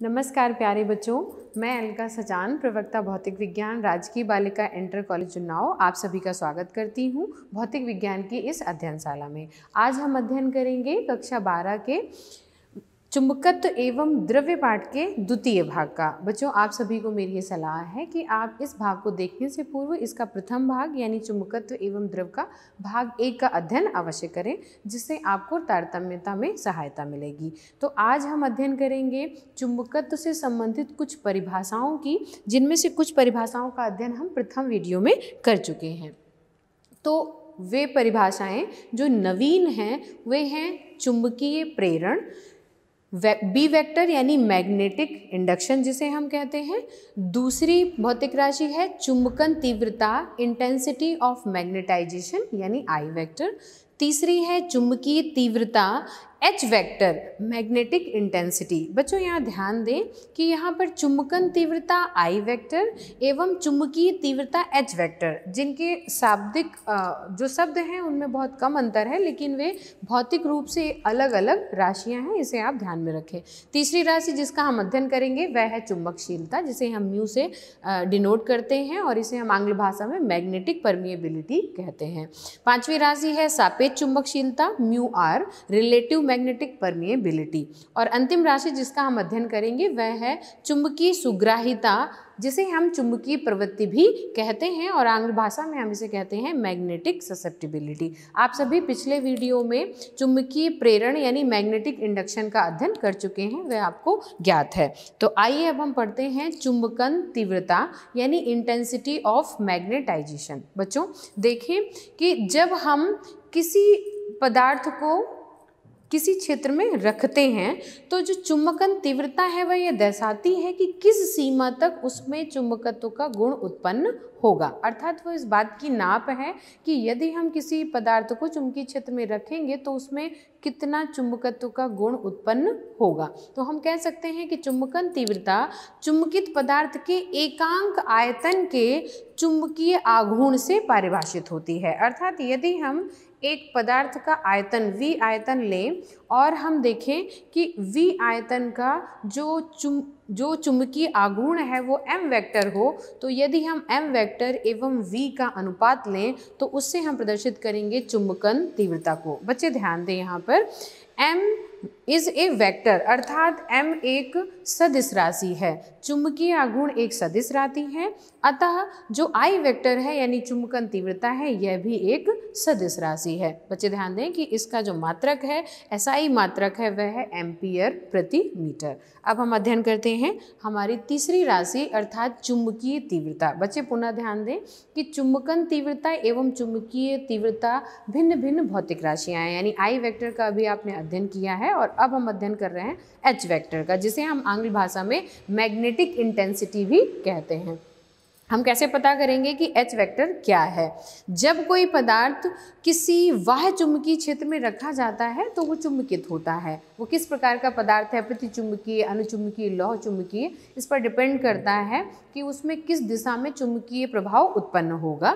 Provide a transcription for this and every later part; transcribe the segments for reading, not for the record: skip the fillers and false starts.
नमस्कार प्यारे बच्चों, मैं अलका सजान, प्रवक्ता भौतिक विज्ञान, राजकीय बालिका इंटर कॉलेज उन्नाव आप सभी का स्वागत करती हूँ भौतिक विज्ञान की इस अध्ययनशाला में। आज हम अध्ययन करेंगे कक्षा 12 के चुंबकत्व एवं द्रव्य पाठ के द्वितीय भाग का। बच्चों, आप सभी को मेरी ये सलाह है कि आप इस भाग को देखने से पूर्व इसका प्रथम भाग यानी चुंबकत्व एवं द्रव का भाग 1 का अध्ययन अवश्य करें, जिससे आपको तारतम्यता में सहायता मिलेगी। तो आज हम अध्ययन करेंगे चुंबकत्व से संबंधित कुछ परिभाषाओं की, जिनमें से कुछ परिभाषाओं का अध्ययन हम प्रथम वीडियो में कर चुके हैं। तो वे परिभाषाएं जो नवीन हैं वे हैं चुंबकीय प्रेरण, बी वेक्टर यानी मैग्नेटिक इंडक्शन जिसे हम कहते हैं। दूसरी भौतिक राशि है चुंबकन तीव्रता, इंटेंसिटी ऑफ मैग्नेटाइजेशन यानी आई वेक्टर। तीसरी है चुंबकीय तीव्रता एच वेक्टर, मैग्नेटिक इंटेंसिटी। बच्चों यहाँ ध्यान दें कि यहाँ पर चुंबकन तीव्रता आई वेक्टर एवं चुंबकीय तीव्रता एच वेक्टर, जिनके शाब्दिक जो शब्द हैं उनमें बहुत कम अंतर है, लेकिन वे भौतिक रूप से अलग अलग राशियाँ हैं, इसे आप ध्यान में रखें। तीसरी राशि जिसका हम अध्ययन करेंगे वह है चुंबकशीलता, जिसे हम म्यू से डिनोट करते हैं और इसे हम आंग्ल भाषा में मैग्नेटिक परमिएबिलिटी कहते हैं। पांचवी राशि है सापेक्ष चुंबकशीलता, mu R, relative magnetic permeability. और अंतिम राशि जिसका हम अध्ययन करेंगे वह है चुंबकीय सुग्राहिता, जिसे हम चुंबकीय प्रवृत्ति भी कहते हैं और आंग्ल भाषा में हम इसे कहते हैं मैग्नेटिक ससेप्टिबिलिटी। आप सभी पिछले वीडियो में चुंबकीय प्रेरण यानी मैग्नेटिक इंडक्शन का अध्ययन कर चुके हैं, वह आपको ज्ञात है। तो आइए अब हम पढ़ते हैं चुंबकन तीव्रता यानी इंटेंसिटी ऑफ मैग्नेटाइजेशन। बच्चों देखें कि जब हम किसी पदार्थ को किसी क्षेत्र में रखते हैं तो जो चुंबकन तीव्रता है वह यह दर्शाती है कि किस सीमा तक उसमें चुंबकत्व का गुण उत्पन्न होगा। अर्थात वो इस बात की नाप है कि यदि हम किसी पदार्थ को चुंबकीय क्षेत्र में रखेंगे तो उसमें कितना चुंबकत्व का गुण उत्पन्न होगा। तो हम कह सकते हैं कि चुंबकन तीव्रता चुंबकित पदार्थ के एकांक आयतन के चुंबकीय आघूर्ण से परिभाषित होती है। अर्थात यदि हम एक पदार्थ का आयतन V आयतन लें और हम देखें कि V आयतन का जो चुंबकीय आघूर्ण है वो m वेक्टर हो, तो यदि हम m वेक्टर एवं V का अनुपात लें तो उससे हम प्रदर्शित करेंगे चुंबकन तीव्रता को। बच्चे ध्यान दें, यहाँ पर m इज ए वेक्टर, अर्थात m एक सदिश राशि है, चुंबकीय आघूर्ण एक सदिश राशि है, अतः जो I वेक्टर है यानी चुंबकन तीव्रता है यह भी एक सदिश राशि है। बच्चे ध्यान दें कि इसका जो मात्रक है, SI मात्रक है, वह है एम्पियर प्रति मीटर। अब हम अध्ययन करते हैं हमारी तीसरी राशि अर्थात चुंबकीय तीव्रता। बच्चे पुनः ध्यान दें कि चुंबकन तीव्रता एवं चुंबकीय तीव्रता भिन्न भिन्न भौतिक राशियाँ हैं, यानी I वेक्टर का भी आपने अध्ययन किया है और अब हम अध्ययन कर रहे हैं H वेक्टर का, जिसे हम आंग्ल भाषा में मैग्नेटिक इंटेंसिटी भी कहते हैं। हम कैसे पता करेंगे कि H वेक्टर क्या है? जब कोई पदार्थ किसी बाह्य चुंबकीय क्षेत्र में रखा जाता है तो वो चुंबकित होता है। वो किस प्रकार का पदार्थ है, प्रतिचुंबकीय, अनुचुंबकीय, लौह चुंबकीय, इस पर डिपेंड करता है कि उसमें किस दिशा में चुंबकीय प्रभाव उत्पन्न होगा।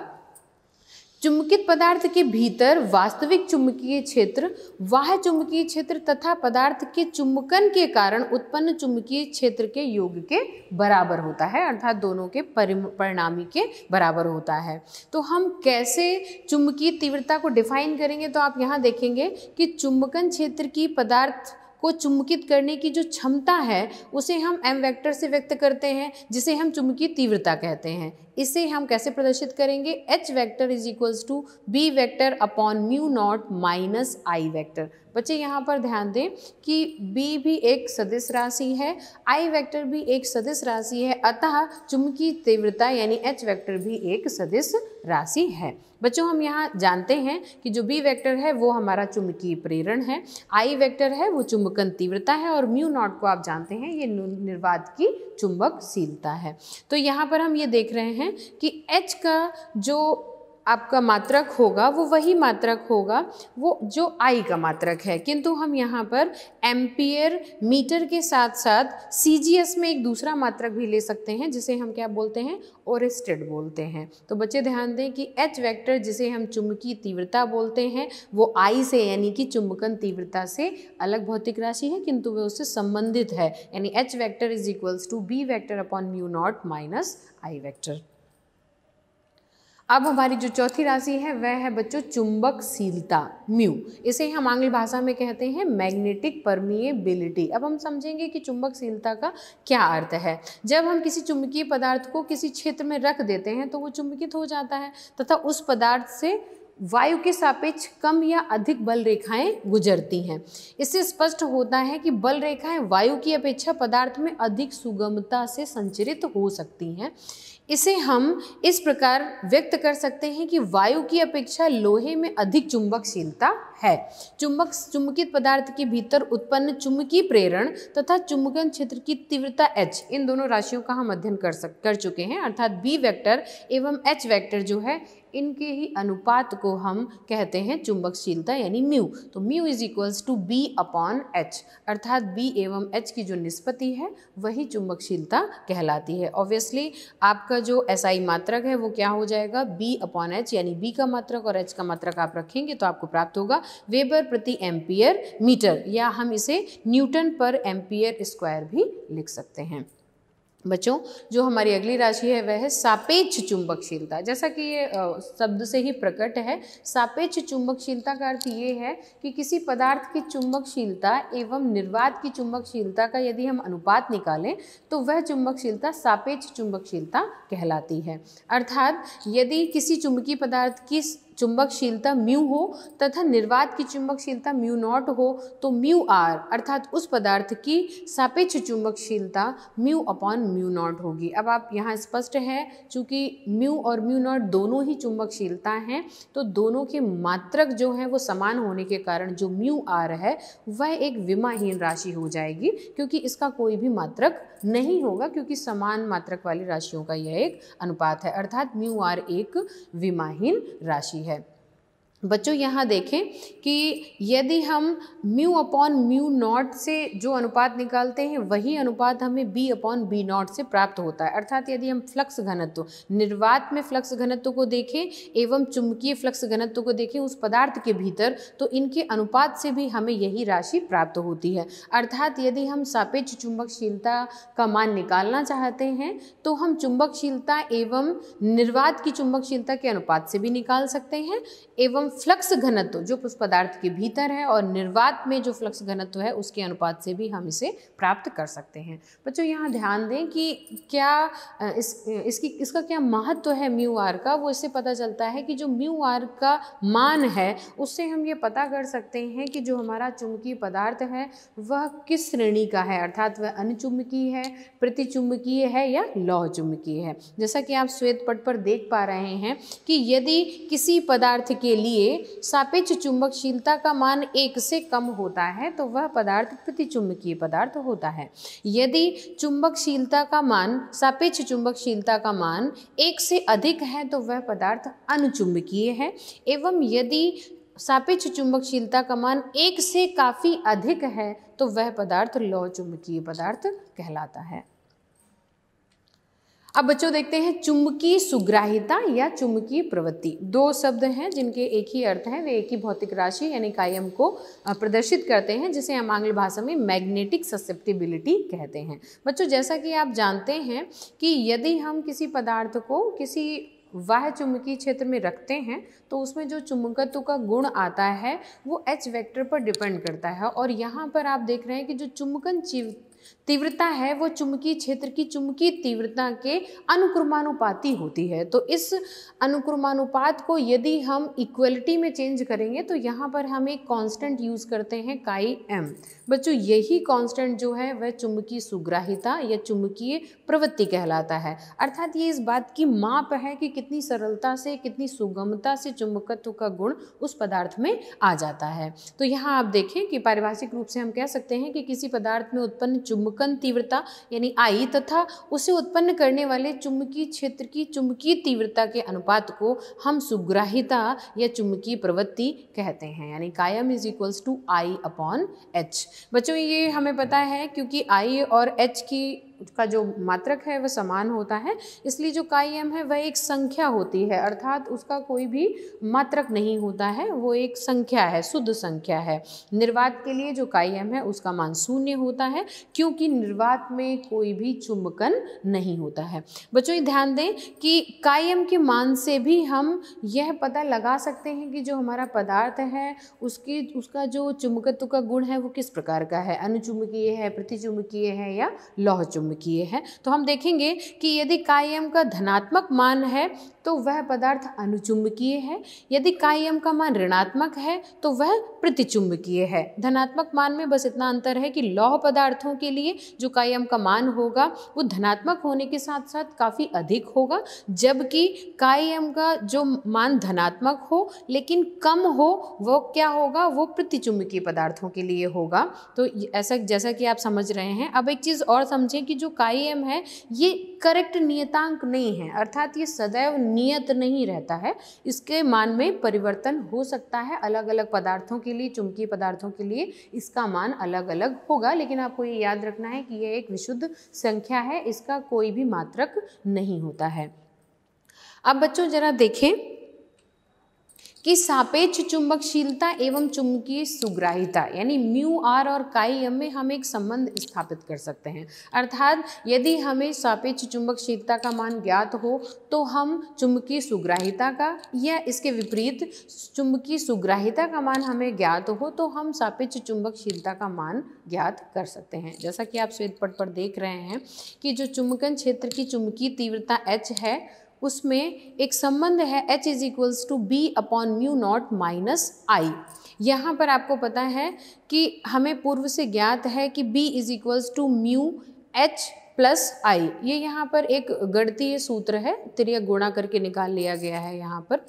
चुंबकित पदार्थ के भीतर वास्तविक चुंबकीय क्षेत्र, बाह्य चुंबकीय क्षेत्र तथा पदार्थ के चुंबकन के कारण उत्पन्न चुंबकीय क्षेत्र के योग के बराबर होता है, अर्थात दोनों के परिणामी के बराबर होता है। तो हम कैसे चुंबकीय तीव्रता को डिफाइन करेंगे, तो आप यहाँ देखेंगे कि चुंबकन क्षेत्र की पदार्थ को चुंबकित करने की जो क्षमता है उसे हम m वेक्टर से व्यक्त करते हैं, जिसे हम चुंबकीय तीव्रता कहते हैं। इसे हम कैसे प्रदर्शित करेंगे? H vector is equals to B vector upon mu naught minus I vector. बच्चे यहाँ पर ध्यान दें कि B भी एक सदिश राशि है, I वेक्टर भी एक सदिश राशि है, अतः चुंबकीय तीव्रता यानी H वेक्टर भी एक सदिश राशि है। बच्चों हम यहाँ जानते हैं कि जो B वेक्टर है वो हमारा चुंबकीय प्रेरण है, I वेक्टर है वो चुंबकन तीव्रता है और म्यू नॉट को आप जानते हैं ये निर्वात की चुंबकशीलता है। तो यहाँ पर हम ये देख रहे हैं कि H का जो आपका मात्रक होगा वो वही मात्रक होगा वो जो आई का मात्रक है, किंतु हम यहाँ पर एम्पियर मीटर के साथ साथ सीजीएस में एक दूसरा मात्रक भी ले सकते हैं जिसे हम क्या बोलते हैं, ओरेस्टेड बोलते हैं। तो बच्चे ध्यान दें कि एच वेक्टर जिसे हम चुंबकीय तीव्रता बोलते हैं वो आई से यानी कि चुंबकन तीव्रता से अलग भौतिक राशि है, किंतु वह उससे संबंधित है, यानी H vector is equals to B vector upon mu naught minus I vector. अब हमारी जो चौथी राशि है वह है बच्चों चुंबकशीलता म्यू। इसे हम आंग्ल भाषा में कहते हैं मैग्नेटिक परमिएबिलिटी। अब हम समझेंगे कि चुंबकशीलता का क्या अर्थ है। जब हम किसी चुंबकीय पदार्थ को किसी क्षेत्र में रख देते हैं तो वो चुंबकित हो जाता है तथा उस पदार्थ से वायु के सापेक्ष कम या अधिक बल रेखाएं गुजरती हैं। इससे स्पष्ट होता है कि बल रेखाएं वायु की अपेक्षा पदार्थ में अधिक सुगमता से संचरित हो सकती हैं। इसे हम इस प्रकार व्यक्त कर सकते हैं कि वायु की अपेक्षा लोहे में अधिक चुंबकशीलता है। चुंबकित पदार्थ के भीतर उत्पन्न चुंबकीय प्रेरण तथा चुंबकन क्षेत्र की तीव्रता H, इन दोनों राशियों का हम अध्ययन कर चुके हैं, अर्थात B वेक्टर एवं H वेक्टर जो है इनके ही अनुपात को हम कहते हैं चुंबकशीलता यानी म्यू। तो mu is equals to B upon H, अर्थात बी एवं एच की जो निष्पत्ति है वही चुंबकशीलता कहलाती है। ऑब्वियसली आपका जो एसआई मात्रक है वो क्या हो जाएगा, बी अपॉन एच, यानी बी का मात्रक और एच का मात्रक आप रखेंगे तो आपको प्राप्त होगा वेबर प्रति एम्पियर मीटर, या हम इसे न्यूटन पर एम्पियर स्क्वायर भी लिख सकते हैं। बच्चों जो हमारी अगली राशि है वह है सापेक्ष चुंबकशीलता। जैसा कि ये शब्द से ही प्रकट है, सापेक्ष चुंबकशीलता का अर्थ ये है कि किसी पदार्थ की चुंबकशीलता एवं निर्वात की चुंबकशीलता का यदि हम अनुपात निकालें तो वह चुंबकशीलता सापेक्ष चुंबकशीलता कहलाती है। अर्थात यदि किसी चुंबकीय पदार्थ की चुंबकशीलता म्यू हो तथा निर्वात की चुंबकशीलता म्यू नॉट हो तो म्यू आर अर्थात उस पदार्थ की सापेक्ष चुंबकशीलता म्यू अपॉन म्यू नॉट होगी। अब आप यहाँ स्पष्ट है, चूंकि म्यू और म्यू नॉट दोनों ही चुंबकशीलता हैं तो दोनों के मात्रक जो हैं वो समान होने के कारण जो म्यू आर है वह एक विमाहीन राशि हो जाएगी, क्योंकि इसका कोई भी मात्रक नहीं होगा, क्योंकि समान मात्रक वाली राशियों का यह एक अनुपात है, अर्थात म्यू आर एक विमाहीन राशि है। बच्चों यहाँ देखें कि यदि हम म्यू अपॉन म्यू नॉट से जो अनुपात निकालते हैं वही अनुपात हमें बी अपॉन बी नॉट से प्राप्त होता है। अर्थात यदि हम फ्लक्स घनत्व, निर्वात में फ्लक्स घनत्व को देखें एवं चुंबकीय फ्लक्स घनत्व को देखें उस पदार्थ के भीतर, तो इनके अनुपात से भी हमें यही राशि प्राप्त होती है। अर्थात यदि हम सापेक्ष चुंबकशीलता का मान निकालना चाहते हैं तो हम चुंबकशीलता एवं निर्वात की चुंबकशीलता के अनुपात से भी निकाल सकते हैं, एवं फ्लक्स घनत्व जो उस पदार्थ के भीतर है और निर्वात में जो फ्लक्स घनत्व है उसके अनुपात से भी हम इसे प्राप्त कर सकते हैं। बच्चों यहाँ ध्यान दें कि क्या इसका क्या महत्व है म्यू आर का, वो इससे पता चलता है कि जो म्यू आर का मान है उससे हम ये पता कर सकते हैं कि जो हमारा चुंबकीय पदार्थ है वह किस श्रेणी का है, अर्थात वह अनुचुंबकीय है, प्रतिचुंबकीय है या लौह चुंबकीय है। जैसा कि आप श्वेत पट पर देख पा रहे हैं कि यदि किसी पदार्थ के लिए सापेक्ष चुंबकशीलता का मान 1 से कम होता है तो वह पदार्थ प्रतिचुंबकीय पदार्थ होता है। यदि चुंबकशीलता का मान, सापेक्ष चुंबकशीलता का मान 1 से अधिक है तो वह पदार्थ अनुचुंबकीय है, एवं यदि सापेक्ष चुंबकशीलता का मान 1 से काफ़ी अधिक है तो वह पदार्थ लौह चुंबकीय पदार्थ कहलाता है। अब बच्चों देखते हैं चुंबकीय सुग्राहिता या चुंबकीय प्रवृत्ति। दो शब्द हैं जिनके एक ही अर्थ है, वे एक ही भौतिक राशि यानी कायम को प्रदर्शित करते हैं, जिसे हम आंग्ल भाषा में मैग्नेटिक ससेप्टिबिलिटी कहते हैं। बच्चों जैसा कि आप जानते हैं कि यदि हम किसी पदार्थ को किसी वाह्य चुंबकीय क्षेत्र में रखते हैं तो उसमें जो चुंबकत्व का गुण आता है वो H वेक्टर पर डिपेंड करता है, और यहाँ पर आप देख रहे हैं कि जो चुंबकन तीव्रता है वो चुंबकीय क्षेत्र की चुंबकीय तीव्रता के अनुक्रमानुपाती होती है। तो इस अनुक्रमानुपात को यदि हम इक्वलिटी में चेंज करेंगे तो यहाँ पर हम एक कांस्टेंट यूज करते हैं काई एम। बच्चों यही कांस्टेंट जो है वह चुंबकीय सुग्राहिता या चुंबकीय प्रवृत्ति कहलाता है। अर्थात ये इस बात की माप है कि कितनी सरलता से, कितनी सुगमता से चुंबकत्व का गुण उस पदार्थ में आ जाता है। तो यहाँ आप देखें कि पारिभाषिक रूप से हम कह सकते हैं कि किसी पदार्थ में उत्पन्न चुंबक चुंबकन तीव्रता यानी I तथा उसे उत्पन्न करने वाले चुंबकीय क्षेत्र की चुंबकीय तीव्रता के अनुपात को हम सुग्राहिता या चुंबकीय प्रवृत्ति कहते हैं, यानी कायम इज इक्वल्स टू I/H। बच्चों ये हमें पता है क्योंकि I और H का जो मात्रक है वह समान होता है, इसलिए जो कायम है वह एक संख्या होती है, अर्थात उसका कोई भी मात्रक नहीं होता है, वो एक संख्या है, शुद्ध संख्या है। निर्वात के लिए जो कायम है उसका मान 0 होता है क्योंकि निर्वात में कोई भी चुंबकन नहीं होता है। बच्चों ये ध्यान दें कि कायम के मान से भी हम यह पता लगा सकते हैं कि जो हमारा पदार्थ है उसका जो चुंबकत्व का गुण है वो किस प्रकार का है, अनुचुंबकीय है, प्रतिचुंबकीय है या लौह चुंबकीय है। तो हम देखेंगे कि यदि कायम का धनात्मक मान है तो वह पदार्थ अनुचुंबकीय है, यदि कायम का मान ऋणात्मक है तो वह प्रतिचुंबकीय है। धनात्मक मान में बस इतना अंतर है कि लौह पदार्थों के लिए जो कायम का मान होगा वो धनात्मक होने के साथ साथ काफ़ी अधिक होगा, जबकि कायम का जो मान धनात्मक हो लेकिन कम हो वो क्या होगा, वो प्रतिचुंबकीय पदार्थों के लिए होगा। तो ऐसा जैसा कि आप समझ रहे हैं। अब एक चीज़ और समझें कि जो कायम है ये करेक्ट नियतांक नहीं है, अर्थात ये सदैव नियत नहीं रहता है, इसके मान में परिवर्तन हो सकता है। अलग अलग पदार्थों के लिए, चुंबकीय पदार्थों के लिए इसका मान अलग अलग होगा, लेकिन आपको ये याद रखना है कि यह एक विशुद्ध संख्या है, इसका कोई भी मात्रक नहीं होता है। अब बच्चों जरा देखें कि सापेक्ष चुंबकशीलता एवं चुंबकीय सुग्राहिता यानी म्यू आर और काई एम में हम एक संबंध स्थापित कर सकते हैं, अर्थात यदि हमें सापेक्ष चुंबकशीलता का मान ज्ञात हो तो हम चुंबकीय सुग्राहिता का, या इसके विपरीत चुंबकीय सुग्राहिता का मान हमें ज्ञात हो तो हम सापेक्ष चुंबकशीलता का मान ज्ञात कर सकते हैं। जैसा कि आप श्वेत पट पर देख रहे हैं कि जो चुंबकन क्षेत्र की चुंबकीय तीव्रता H है उसमें एक संबंध है H is equals to B/μ0 - I। यहाँ पर आपको पता है कि हमें पूर्व से ज्ञात है कि B is equals to μH + I। ये यहाँ पर एक गणितीय सूत्र है, तिर्यक गुणा करके निकाल लिया गया है यहाँ पर,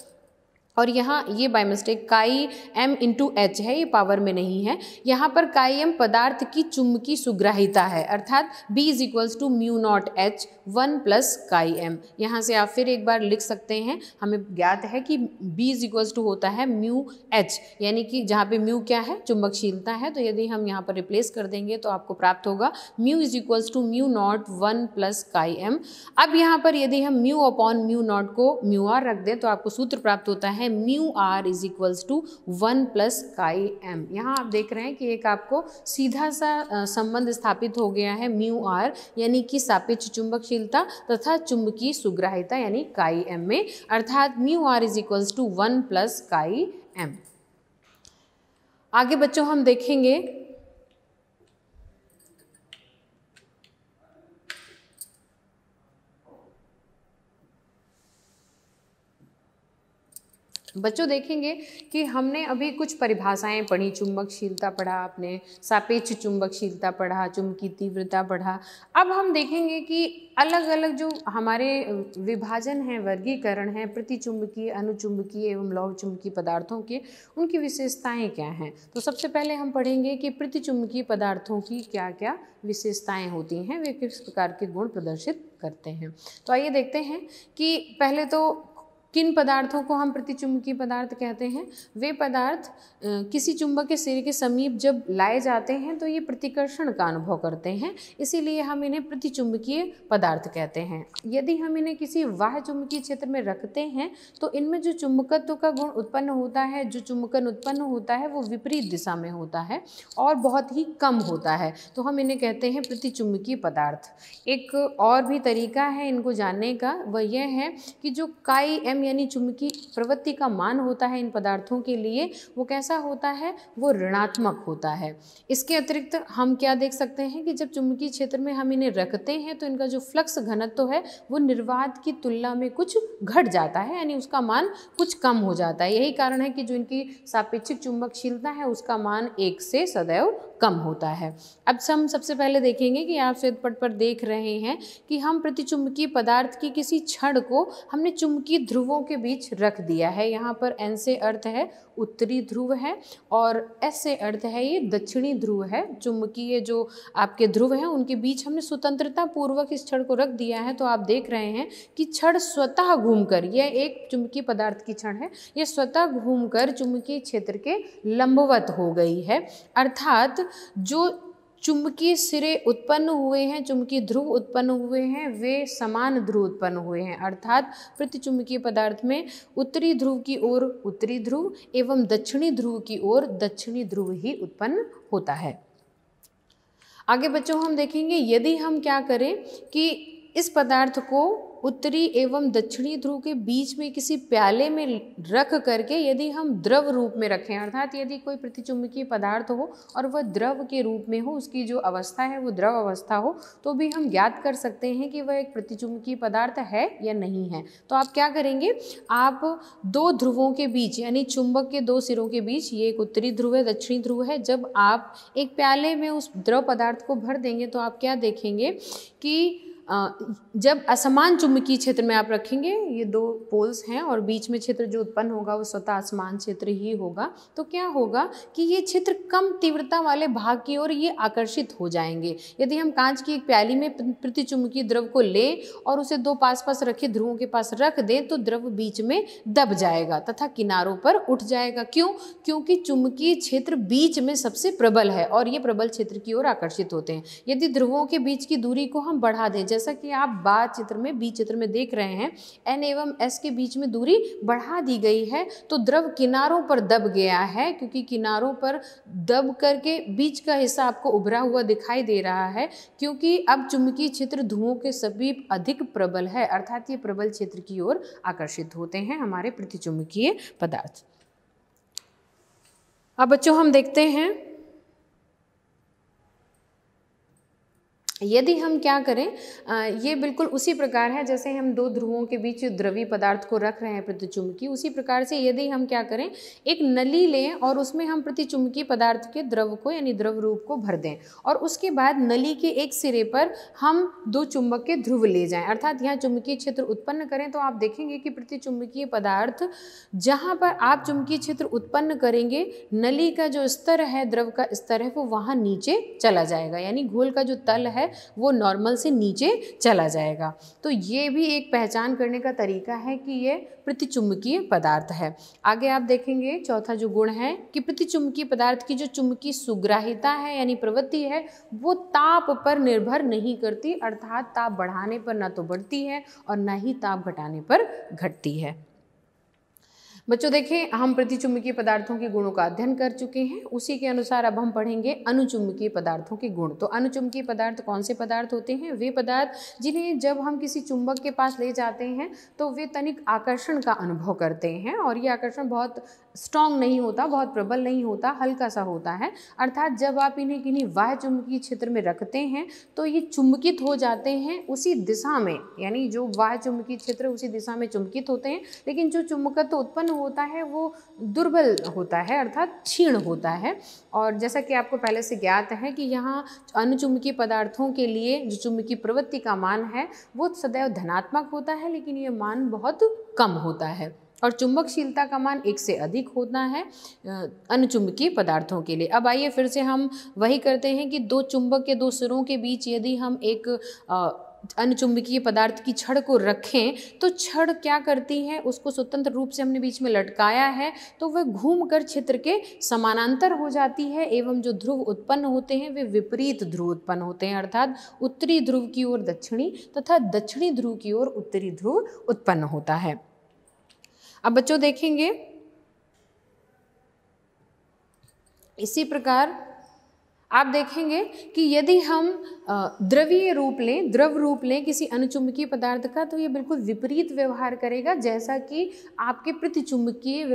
और यहाँ ये बाय मिस्टेक काई m × H है, ये पावर में नहीं है। यहाँ पर काई m पदार्थ की चुंबकीय सुग्राहिता है, अर्थात B is equals to μ0H 1 + काई m। यहाँ से आप फिर एक बार लिख सकते हैं, हमें ज्ञात है कि B इज इक्वल्स टू होता है μH, यानी कि जहाँ पे म्यू क्या है, चुंबकशीलता है, तो यदि हम यहाँ पर रिप्लेस कर देंगे तो आपको प्राप्त होगा μ इज इक्वल्स टू μ0 1 + काई m। अब यहाँ पर यदि हम μ/μ0 को μr रख दें तो आपको सूत्र प्राप्त होता है μr इज इक्वल्स टू 1 + काई m। यहाँ आप देख रहे हैं कि एक आपको सीधा सा संबंध स्थापित हो गया है μr यानी कि सापेक्ष चुंबकशीलता तथा चुंबकीय सुग्राहिता यानी काई m में, अर्थात μr इज इक्वल्स टू 1 + काई m। आगे बच्चों हम देखेंगे देखेंगे कि हमने अभी कुछ परिभाषाएं पढ़ी, चुंबकशीलता पढ़ा आपने, सापेक्ष चुंबकशीलता पढ़ा, चुंबकीय तीव्रता पढ़ा। अब हम देखेंगे कि अलग अलग जो हमारे विभाजन हैं, वर्गीकरण हैं प्रतिचुंबकीय, अनुचुंबकीय एवं लौह चुंबकीय पदार्थों के, उनकी विशेषताएं क्या हैं। तो सबसे पहले हम पढ़ेंगे कि प्रतिचुंबकीय पदार्थों की क्या क्या विशेषताएं होती हैं, वे किस प्रकार के गुण प्रदर्शित करते हैं। तो आइए देखते हैं कि पहले तो किन पदार्थों को हम प्रतिचुंबकीय पदार्थ कहते हैं। वे पदार्थ किसी चुंबक के सिरे के समीप जब लाए जाते हैं तो ये प्रतिकर्षण का अनुभव करते हैं, इसीलिए हम इन्हें प्रतिचुंबकीय पदार्थ कहते हैं। यदि हम इन्हें किसी बाह्य चुंबकीय क्षेत्र में रखते हैं तो इनमें जो चुंबकत्व का गुण उत्पन्न होता है, जो चुंबकन उत्पन्न होता है वो विपरीत दिशा में होता है और बहुत ही कम होता है, तो हम इन्हें कहते हैं प्रतिचुंबकीय पदार्थ। एक और भी तरीका है इनको जानने का, वह यह है कि जो काई m यानी चुंबकीय प्रवृत्ति का मान होता है इन पदार्थों के लिए, वो कैसा होता है, वो ऋणात्मक होता है। इसके अतिरिक्त हम क्या देख सकते हैं कि जब चुंबकीय क्षेत्र में हम इन्हें रखते हैं तो इनका जो फ्लक्स घनत्व है वो निर्वात की तुलना में कुछ घट जाता है, यानी उसका मान कुछ कम हो जाता है। यही कारण है कि जो इनकी सापेक्षिक चुंबकशीलता है उसका मान 1 से सदैव कम होता है। अब हम सबसे पहले देखेंगे कि आप श्वेत पट पर देख रहे हैं कि हम प्रतिचुंबकीय पदार्थ की किसी छड़ को हमने चुंबकीय ध्रुवों के बीच रख दिया है। यहाँ पर N से अर्थ है उत्तरी ध्रुव है और S से अर्थ है ये दक्षिणी ध्रुव है। चुंबकीय जो आपके ध्रुव हैं उनके बीच हमने स्वतंत्रता पूर्वक इस छड़ को रख दिया है। तो आप देख रहे हैं कि छड़ स्वतः घूमकर, यह एक चुंबकीय पदार्थ की छड़ है, यह स्वतः घूमकर चुंबकीय क्षेत्र के लंबवत हो गई है। अर्थात जो चुंबकीय सिरे उत्पन्न हुए हैं, चुंबकीय ध्रुव उत्पन्न हुए हैं, वे समान ध्रुव उत्पन्न हुए हैं। अर्थात प्रतिचुंबकीय पदार्थ में उत्तरी ध्रुव की ओर उत्तरी ध्रुव एवं दक्षिणी ध्रुव की ओर दक्षिणी ध्रुव ही उत्पन्न होता है। आगे बच्चों हम देखेंगे यदि हम क्या करें कि इस पदार्थ को उत्तरी एवं दक्षिणी ध्रुव के बीच में किसी प्याले में रख करके यदि हम द्रव रूप में रखें, अर्थात यदि कोई प्रतिचुंबकीय पदार्थ हो और वह द्रव के रूप में हो, उसकी जो अवस्था है वो द्रव अवस्था हो, तो भी हम ज्ञात कर सकते हैं कि वह एक प्रतिचुंबकीय पदार्थ है या नहीं है। तो आप क्या करेंगे, आप दो ध्रुवों के बीच यानी चुंबक के दो सिरों के बीच, ये एक उत्तरी ध्रुव है, दक्षिणी ध्रुव है, जब आप एक प्याले में उस द्रव पदार्थ को भर देंगे तो आप क्या देखेंगे कि जब असमान चुंबकीय क्षेत्र में आप रखेंगे, ये दो पोल्स हैं और बीच में क्षेत्र जो उत्पन्न होगा वो स्वतः असमान क्षेत्र ही होगा, तो क्या होगा कि ये क्षेत्र कम तीव्रता वाले भाग की ओर ये आकर्षित हो जाएंगे। यदि हम कांच की एक प्याली में प्रतिचुंबकीय द्रव को लें और उसे दो पास पास रखे ध्रुवों के पास रख दें तो द्रव बीच में दब जाएगा तथा किनारों पर उठ जाएगा। क्यों? क्योंकि चुंबकीय क्षेत्र बीच में सबसे प्रबल है और ये प्रबल क्षेत्र की ओर आकर्षित होते हैं। यदि ध्रुवों के बीच की दूरी को हम बढ़ा दें, जैसा कि आप बी चित्र में देख रहे हैं, N एवं S के बीच में दूरी बढ़ा दी गई है तो द्रव किनारों पर दब गया है, क्योंकि किनारों पर दब करके बीच का हिस्सा आपको उभरा हुआ दिखाई दे रहा है, क्योंकि अब चुंबकीय क्षेत्र ध्रुवों के समीप अधिक प्रबल है, अर्थात ये प्रबल क्षेत्र की ओर आकर्षित होते हैं हमारे प्रतिचुंबकीय पदार्थ। अब बच्चों हम देखते हैं यदि हम क्या करें, ये बिल्कुल उसी प्रकार है जैसे हम दो ध्रुवों के बीच द्रवी पदार्थ को रख रहे हैं प्रतिचुंबकीय, उसी प्रकार से यदि हम क्या करें, एक नली लें और उसमें हम प्रतिचुंबकीय पदार्थ के द्रव को यानी द्रव रूप को भर दें और उसके बाद नली के एक सिरे पर हम दो चुंबक के ध्रुव ले जाएं, अर्थात यहाँ चुंबकीय क्षेत्र उत्पन्न करें, तो आप देखेंगे कि प्रतिचुंबकीय पदार्थ जहाँ पर आप चुंबकीय क्षेत्र उत्पन्न करेंगे, नली का जो स्तर है, द्रव का स्तर है, वो वहाँ नीचे चला जाएगा, यानी घोल का जो तल है वो नॉर्मल से नीचे चला जाएगा। तो ये भी एक पहचान करने का तरीका है कि ये प्रतिचुंबकीय पदार्थ है। आगे आप देखेंगे चौथा जो गुण है कि प्रतिचुंबकीय पदार्थ की जो चुंबकीय सुग्राहिता है यानी प्रवृत्ति है वो ताप पर निर्भर नहीं करती, अर्थात ताप बढ़ाने पर ना तो बढ़ती है और ना ही ताप घटाने पर घटती है। बच्चों देखें, हम प्रतिचुंबकीय पदार्थों के गुणों का अध्ययन कर चुके हैं, उसी के अनुसार अब हम पढ़ेंगे अनुचुंबकीय पदार्थों के गुण। तो अनुचुंबकीय पदार्थ कौन से पदार्थ होते हैं? वे पदार्थ जिन्हें जब हम किसी चुंबक के पास ले जाते हैं तो वे तनिक आकर्षण का अनुभव करते हैं और ये आकर्षण बहुत स्ट्रॉन्ग नहीं होता, बहुत प्रबल नहीं होता, हल्का सा होता है। अर्थात जब आप इन्हें किन्हीं बाह्य चुंबकीय क्षेत्र में रखते हैं तो ये चुंबकित हो जाते हैं उसी दिशा में, यानी जो बाह्य चुंबकीय क्षेत्र उसी दिशा में चुंबकित होते हैं, लेकिन जो चुंबकत्व उत्पन्न होता है वो दुर्बल होता है, अर्थात क्षीण होता है। और जैसा कि आपको पहले से ज्ञात है कि यहाँ अनुचुंबकीय पदार्थों के लिए जो चुंबकीय प्रवृत्ति का मान है वो सदैव धनात्मक होता है, लेकिन ये मान बहुत कम होता है और चुंबकशीलता का मान 1 से अधिक होता है अनुचुंबकीय पदार्थों के लिए। अब आइए फिर से हम वही करते हैं कि दो चुंबक के दो सिरों के बीच यदि हम एक अनुचुंबकीय पदार्थ की छड़ को रखें तो छड़ क्या करती है, उसको स्वतंत्र रूप से हमने बीच में लटकाया है तो वह घूमकर क्षेत्र के समानांतर हो जाती है एवं जो ध्रुव उत्पन्न होते हैं वे विपरीत ध्रुव उत्पन्न होते हैं, अर्थात उत्तरी ध्रुव की ओर दक्षिणी तथा दक्षिणी ध्रुव की ओर उत्तरी ध्रुव उत्पन्न होता है। अब बच्चों देखेंगे इसी प्रकार आप देखेंगे कि यदि हम द्रवीय रूप लें, द्रव रूप लें किसी अनुचुंबकीय पदार्थ का तो ये बिल्कुल विपरीत व्यवहार करेगा जैसा कि आपके प्रतिचुंबकीय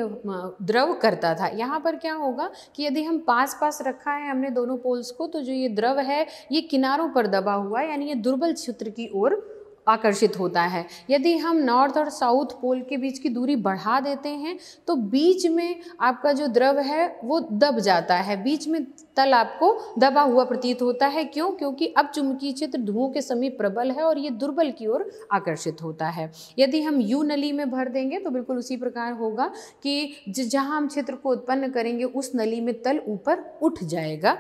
द्रव करता था। यहाँ पर क्या होगा कि यदि हम पास पास रखा है हमने दोनों पोल्स को तो जो ये द्रव है ये किनारों पर दबा हुआ है, यानी ये दुर्बल क्षेत्र की ओर आकर्षित होता है। यदि हम नॉर्थ और साउथ पोल के बीच की दूरी बढ़ा देते हैं तो बीच में आपका जो द्रव है वो दब जाता है, बीच में तल आपको दबा हुआ प्रतीत होता है। क्यों? क्योंकि अब चुंबकीय क्षेत्र ध्रुवों के समीप प्रबल है और ये दुर्बल की ओर आकर्षित होता है। यदि हम यू नली में भर देंगे तो बिल्कुल उसी प्रकार होगा कि जहाँ हम क्षेत्र को उत्पन्न करेंगे उस नली में तल ऊपर उठ जाएगा।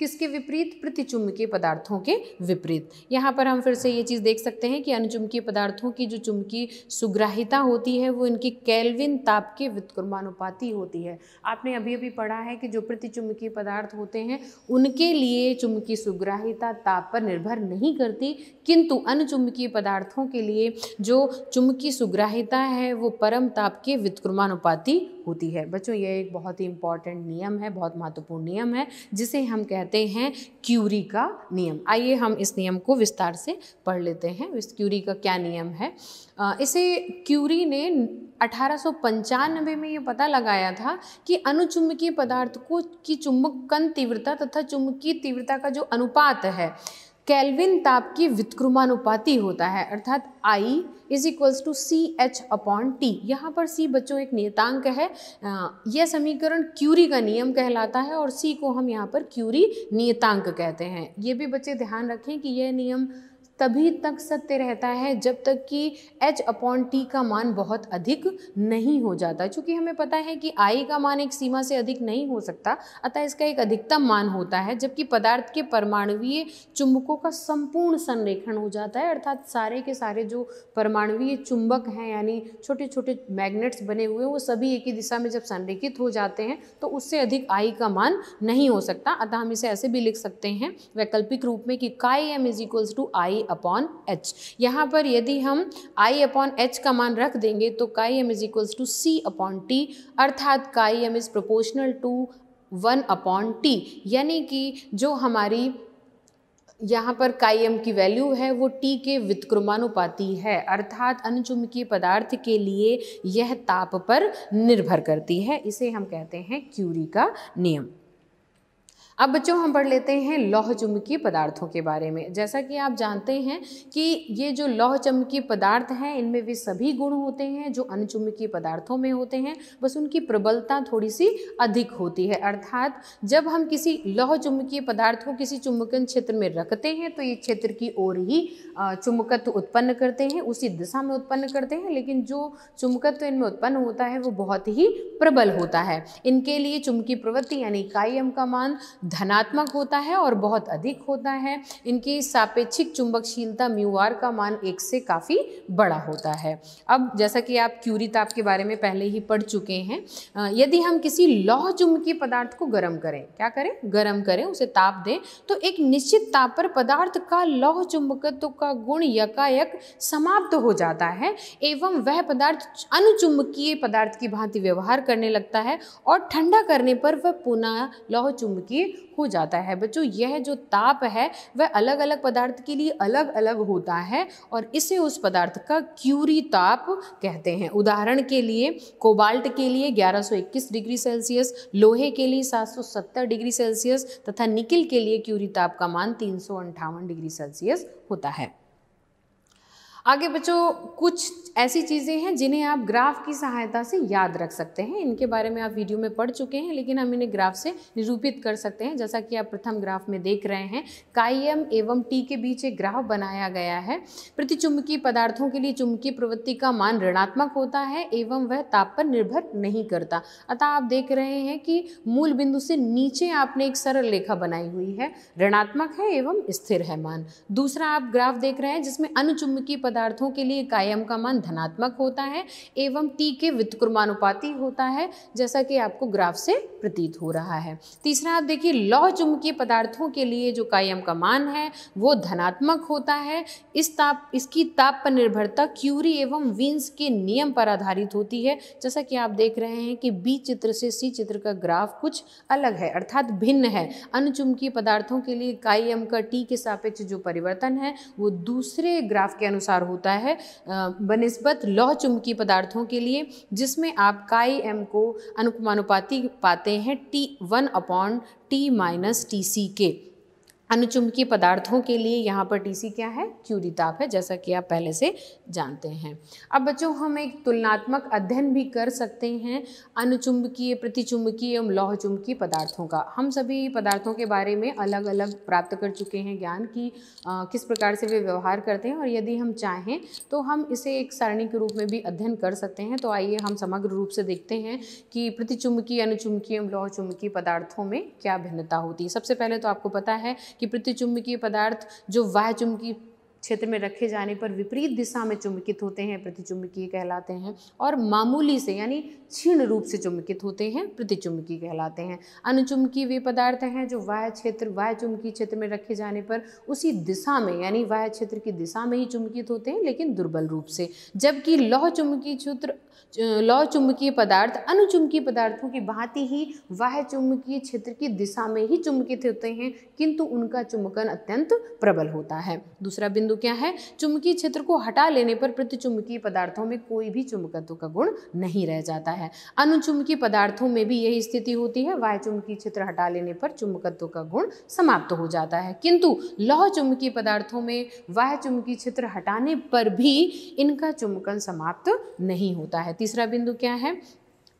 किसके विपरीत? प्रतिचुंबकीय पदार्थों के विपरीत। यहाँ पर हम फिर से ये चीज़ देख सकते हैं कि अनुचुंबकीय पदार्थों की जो चुंबकीय सुग्राहिता होती है वो इनकी केल्विन ताप के व्युत्क्रमानुपाती होती है। आपने अभी अभी पढ़ा है कि जो प्रतिचुंबकीय पदार्थ होते हैं उनके लिए चुंबकीय सुग्राहिता ताप पर निर्भर नहीं करती, किंतु अनुचुंबकीय पदार्थों के लिए जो चुंबकीय सुग्राहिता है वो परम ताप के व्युत्क्रमानुपाती होती है। बच्चों, यह एक बहुत ही इंपॉर्टेंट नियम है, बहुत महत्वपूर्ण नियम है, जिसे हम कहते हैं क्यूरी का नियम। आइए हम इस नियम को विस्तार से पढ़ लेते हैं। इस क्यूरी का क्या नियम है? इसे क्यूरी ने 1895 में ये पता लगाया था कि अनुचुंबकीय पदार्थ को की चुंबकन तीव्रता तथा चुंबकीय तीव्रता का जो अनुपात है केल्विन ताप की व्युत्क्रमानुपाती होता है, अर्थात I = CH/T। यहाँ पर C बच्चों एक नियतांक है। यह समीकरण क्यूरी का नियम कहलाता है और C को हम यहाँ पर क्यूरी नियतांक कहते हैं। ये भी बच्चे ध्यान रखें कि यह नियम तभी तक सत्य रहता है जब तक कि H/T का मान बहुत अधिक नहीं हो जाता। चूँकि हमें पता है कि I का मान एक सीमा से अधिक नहीं हो सकता, अतः इसका एक अधिकतम मान होता है। जबकि पदार्थ के परमाणुवीय चुंबकों का संपूर्ण संरेखण हो जाता है, अर्थात सारे के सारे जो परमाणुवीय चुंबक हैं यानी छोटे छोटे मैग्नेट्स बने हुए वो सभी एक ही दिशा में जब संरेखित हो जाते हैं तो उससे अधिक I का मान नहीं हो सकता। अतः हम इसे ऐसे भी लिख सकते हैं वैकल्पिक रूप में कि Chi_m = I/H। यहाँ पर यदि हम I/H का मान रख देंगे तो Chi_m = C/T, अर्थात Chi_m is proportional to 1/T, यानी कि जो हमारी यहाँ पर Chi_m की वैल्यू है वो T के व्युत्क्रमानुपाती है, अर्थात अनुचुंबकीय पदार्थ के लिए यह ताप पर निर्भर करती है। इसे हम कहते हैं क्यूरी का नियम। अब बच्चों हम पढ़ लेते हैं लौह चुंबकीय पदार्थों के बारे में। जैसा कि आप जानते हैं कि ये जो लौह चुंबकीय पदार्थ हैं इनमें वे सभी गुण होते हैं जो अनुचुंबकीय पदार्थों में होते हैं, बस उनकी प्रबलता थोड़ी सी अधिक होती है। अर्थात जब हम किसी लौह चुंबकीय पदार्थ को किसी चुंबकन क्षेत्र में रखते हैं तो ये क्षेत्र की ओर ही चुंबकत्व उत्पन्न करते हैं, उसी दिशा में उत्पन्न करते हैं, लेकिन जो चुंबकत्व इनमें उत्पन्न होता है वो बहुत ही प्रबल होता है। इनके लिए चुंबकीय प्रवृत्ति यानी Chi_m का मान धनात्मक होता है और बहुत अधिक होता है। इनकी सापेक्षिक चुंबकशीलता μr का मान 1 से काफ़ी बड़ा होता है। अब जैसा कि आप क्यूरी ताप के बारे में पहले ही पढ़ चुके हैं, यदि हम किसी लौह चुंबकीय पदार्थ को गर्म करें, क्या करें? गर्म करें, उसे ताप दें, तो एक निश्चित ताप पर पदार्थ का लौह चुंबकत्व का गुण यकायक समाप्त हो जाता है एवं वह पदार्थ अनुचुंबकीय पदार्थ की भांति व्यवहार करने लगता है और ठंडा करने पर वह पुनः लौह चुंबकीय हो जाता है। बच्चों, यह जो ताप है वह अलग अलग पदार्थ के लिए अलग अलग होता है और इसे उस पदार्थ का क्यूरी ताप कहते हैं। उदाहरण के लिए कोबाल्ट के लिए 1121 डिग्री सेल्सियस, लोहे के लिए 770 डिग्री सेल्सियस तथा निकिल के लिए क्यूरी ताप का मान 358 डिग्री सेल्सियस होता है। आगे बच्चों कुछ ऐसी चीज़ें हैं जिन्हें आप ग्राफ की सहायता से याद रख सकते हैं। इनके बारे में आप वीडियो में पढ़ चुके हैं, लेकिन हम इन्हें ग्राफ से निरूपित कर सकते हैं। जैसा कि आप प्रथम ग्राफ में देख रहे हैं, Chi_m एवं T के बीच एक ग्राफ बनाया गया है। प्रतिचुंबकीय पदार्थों के लिए चुंबकीय प्रवृत्ति का मान ऋणात्मक होता है एवं वह ताप पर निर्भर नहीं करता। अतः आप देख रहे हैं कि मूल बिंदु से नीचे आपने एक सरल रेखा बनाई हुई है, ऋणात्मक है एवं स्थिर है मान। दूसरा आप ग्राफ देख रहे हैं जिसमें अनुचुंबकीय पदार्थों के लिए Chi_m का मान धनात्मक होता है एवं T के व्युत्क्रमानुपाती होता है, जैसा कि आपको ग्राफ से प्रतीत हो रहा है। तीसरा आप देखिए, लौह चुंबकीय पदार्थों के लिए जो Chi_m का मान है वो धनात्मक होता है। इसकी ताप पर निर्भरता क्यूरी एवं वीन्स के नियम पर आधारित होती है। जैसा कि आप देख रहे हैं कि बी चित्र से सी चित्र का ग्राफ कुछ अलग है, अर्थात भिन्न है। अनुचुंबकीय पदार्थों के लिए Chi_m का T के सापेक्ष जो परिवर्तन है वो दूसरे ग्राफ के अनुसार होता है बनिस्बत लौह चुंबकीय पदार्थों के लिए, जिसमें आप Chi_m को अनुक्रमानुपाती पाते हैं T1/T - Tc के। अनुचुंबकीय पदार्थों के लिए यहाँ पर TC क्या है, क्यूरी ताप है, जैसा कि आप पहले से जानते हैं। अब बच्चों हम एक तुलनात्मक अध्ययन भी कर सकते हैं अनुचुंबकीय, प्रतिचुंबकीय एवं लौह चुंबकीय पदार्थों का। हम सभी पदार्थों के बारे में अलग अलग प्राप्त कर चुके हैं ज्ञान की किस प्रकार से वे व्यवहार करते हैं, और यदि हम चाहें तो हम इसे एक सारणी के रूप में भी अध्ययन कर सकते हैं। तो आइए हम समग्र रूप से देखते हैं कि प्रतिचुंबकीय, अनुचुंबकीय एवं लौह चुंबकीय पदार्थों में क्या भिन्नता होती है। सबसे पहले तो आपको पता है कि प्रतिचुंबकीय पदार्थ जो बाह्य चुंबकीय क्षेत्र में रखे जाने पर विपरीत दिशा में चुंबकित होते हैं प्रतिचुंबकीय कहलाते हैं, और मामूली से यानी क्षीण रूप से चुंबकित होते हैं प्रतिचुंबकीय कहलाते हैं। अनुचुंबकीय वे पदार्थ हैं जो बाह्य चुंबकीय क्षेत्र में रखे जाने पर उसी दिशा में यानी बाह्य क्षेत्र की दिशा में ही चुंबकित होते हैं, लेकिन दुर्बल रूप से। जबकि लौह चुंबकीय पदार्थ अनुचुंबकीय पदार्थों की भांति ही बाह्य चुंबकीय क्षेत्र की दिशा में ही चुंबकित होते हैं, किंतु उनका चुंबकन अत्यंत प्रबल होता है। दूसरा बिंदु क्या है, चुंबकीय क्षेत्र को हटा लेने पर प्रतिचुंबकीय पदार्थों में कोई भी चुंबकत्व का गुण नहीं रह जाता है। अनुचुंबकीय पदार्थों में भी यही स्थिति होती है, बाह्य चुंबकीय क्षेत्र हटा लेने पर चुंबकत्व का गुण समाप्त हो जाता है, किंतु लौह चुंबकीय पदार्थों में बाह्य चुंबकीय क्षेत्र हटाने पर भी इनका चुंबकन समाप्त नहीं होता है। तीसरा बिंदु क्या है,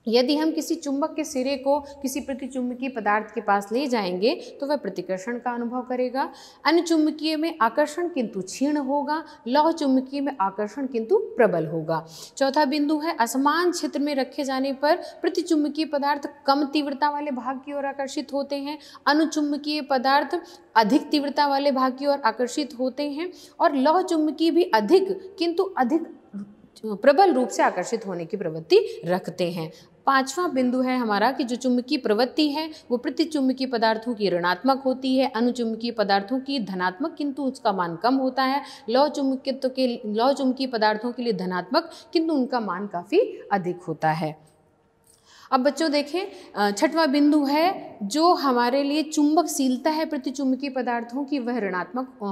यदि हम किसी चुंबक के सिरे को किसी प्रतिचुंबकीय पदार्थ के पास ले जाएंगे तो वह प्रतिकर्षण का अनुभव करेगा। अनुचुंबकीय में आकर्षण किंतु क्षीण होगा, लौह चुंबकीय में आकर्षण किंतु प्रबल होगा। चौथा बिंदु है, असमान क्षेत्र में रखे जाने पर प्रतिचुंबकीय पदार्थ कम तीव्रता वाले भाग की ओर आकर्षित होते हैं, अनुचुंबकीय पदार्थ अधिक तीव्रता वाले भाग की ओर आकर्षित होते हैं, और लौह चुंबकीय भी अधिक किंतु अधिक प्रबल रूप से आकर्षित होने की प्रवृत्ति रखते हैं। पांचवा बिंदु है हमारा कि जो चुंबकीय प्रवृत्ति है वो प्रतिचुंबकीय पदार्थों की ऋणात्मक होती है, अनुचुंबकीय पदार्थों की धनात्मक, किंतु उसका मान कम होता है। लौह चुंबकीय पदार्थों के लिए धनात्मक, किंतु उनका मान काफ़ी अधिक होता है। अब बच्चों देखें, छठवां बिंदु है जो हमारे लिए चुंबकशीलता है प्रतिचुंबकीय पदार्थों की, वह ऋणात्मक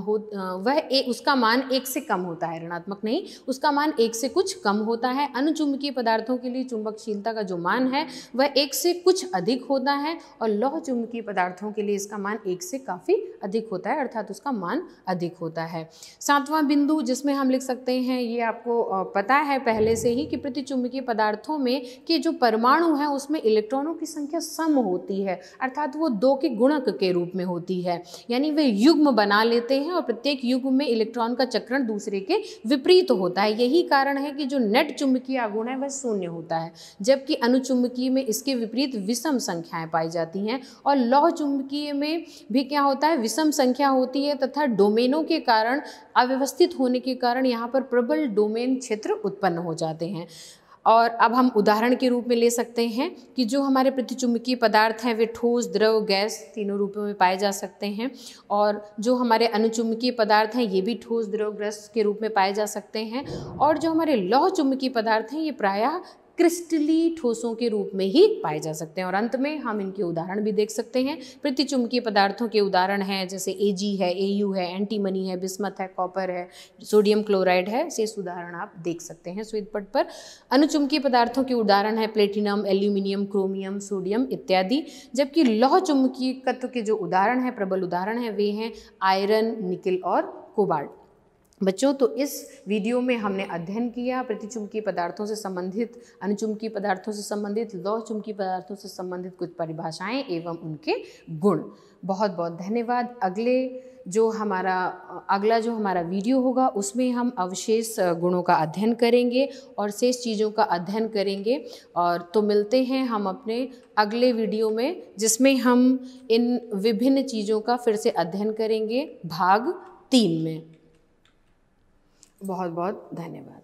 उसका मान 1 से कम होता है, ऋणात्मक नहीं, उसका मान 1 से कुछ कम होता है। अनुचुंबकीय पदार्थों के लिए चुंबकशीलता का जो मान है वह 1 से कुछ अधिक होता है, और लौह चुंबकीय पदार्थों के लिए इसका मान 1 से काफ़ी अधिक होता है, अर्थात उसका मान अधिक होता है। सातवां बिंदु जिसमें हम लिख सकते हैं, ये आपको पता है पहले से ही कि प्रतिचुंबकीय पदार्थों में के जो परमाणु उसमें इलेक्ट्रॉनों की संख्या सम होती है, अर्थात वो 2 के गुणक के रूप में होती है, यानी वे युग्म बना लेते हैं और प्रत्येक युग्म में इलेक्ट्रॉन का चक्रण दूसरे के विपरीत होता है। यही कारण है कि जो नेट चुंबकीय आघूर्ण है वह 0 होता है, जबकि अनुचुंबकीय में इसके विपरीत विषम संख्याएं पाई जाती हैं, और लौह चुंबकीय में भी क्या होता है, विषम संख्या होती है, तथा डोमेनों के कारण अव्यवस्थित होने के कारण यहाँ पर प्रबल डोमेन क्षेत्र उत्पन्न हो जाते हैं। और अब हम उदाहरण के रूप में ले सकते हैं कि जो हमारे प्रतिचुंबकीय पदार्थ हैं वे ठोस, द्रव, गैस तीनों रूपों में पाए जा सकते हैं, और जो हमारे अनुचुंबकीय पदार्थ हैं ये भी ठोस, द्रव, गैस के रूप में पाए जा सकते हैं, और जो हमारे लौह चुंबकीय पदार्थ हैं ये प्रायः क्रिस्टली ठोसों के रूप में ही पाए जा सकते हैं। और अंत में हम इनके उदाहरण भी देख सकते हैं। प्रतिचुंबकीय पदार्थों के उदाहरण हैं जैसे Ag है, Au है, एंटीमनी है, बिस्मथ है, कॉपर है, सोडियम क्लोराइड है, शेष उदाहरण आप देख सकते हैं श्वेत पट पर। अनुचुंबकीय पदार्थों के उदाहरण है प्लेटिनम, एल्यूमिनियम, क्रोमियम, सोडियम इत्यादि। जबकि लौह चुंबकीयत्व के जो उदाहरण हैं, प्रबल उदाहरण हैं, वे हैं आयरन, निकल और कोबाल्ट। बच्चों, तो इस वीडियो में हमने अध्ययन किया प्रतिचुंबकीय पदार्थों से संबंधित, अनुचुंबकीय पदार्थों से संबंधित, लौह चुंबकीय पदार्थों से संबंधित कुछ परिभाषाएं एवं उनके गुण। बहुत बहुत धन्यवाद। अगला जो हमारा वीडियो होगा उसमें हम अवशेष गुणों का अध्ययन करेंगे और शेष चीज़ों का अध्ययन करेंगे। और तो मिलते हैं हम अपने अगले वीडियो में, जिसमें हम इन विभिन्न चीज़ों का फिर से अध्ययन करेंगे भाग 3 में। बहुत बहुत धन्यवाद।